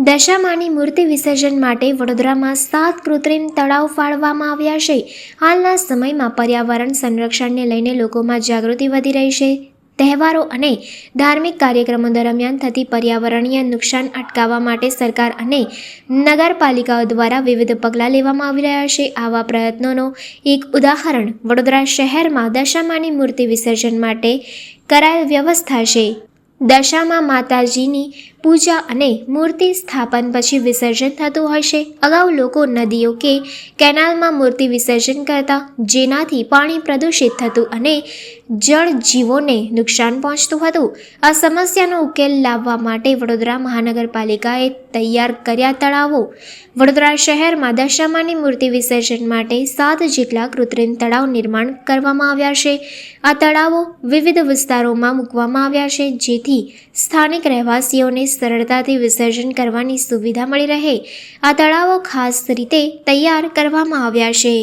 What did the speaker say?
દશામાની મૂર્તિ વિસર્જન માટે વડોદરામાં 7 કૃત્રિમ તળાવ ફાળવવામાં આવ્યા છે। હાલના સમયમાં પર્યાવરણ સંરક્ષણને લઈને લોકોમાં જાગૃતિ વધી રહી છે। તહેવારો અને ધાર્મિક કાર્યક્રમો દરમિયાન થતી પર્યાવરણીય નુકસાન અટકાવવા માટે સરકાર અને નગરપાલિકાઓ દ્વારા વિવિધ પગલાં લેવામાં આવી રહ્યા છે। આવા પ્રયત્નોનો એક ઉદાહરણ વડોદરા શહેરમાં દશામાની મૂર્તિ વિસર્જન માટે કરાયેલ વ્યવસ્થા છે। દશામાં માતાજીની પૂજા અને મૂર્તિ સ્થાપન પછી વિસર્જન થતું હોય છે। અગાઉ લોકો નદીઓ કે કેનાલમાં મૂર્તિ વિસર્જન કરતા, જેનાથી પાણી પ્રદૂષિત થતું અને જળજીવોને નુકસાન પહોંચતું હતું। આ સમસ્યાનો ઉકેલ લાવવા માટે વડોદરા મહાનગરપાલિકાએ તૈયાર કર્યા તળાવો। વડોદરા શહેરમાં દશામાની મૂર્તિ વિસર્જન માટે 7 જેટલા કૃત્રિમ તળાવ નિર્માણ કરવામાં આવ્યા છે। આ તળાવો વિવિધ વિસ્તારોમાં મૂકવામાં આવ્યા છે, જેથી સ્થાનિક રહેવાસીઓને સરળતાથી વિસર્જન કરવાની સુવિધા મળી રહે। આ તળાવો ખાસ રીતે તૈયાર કરવામાં આવ્યા છે।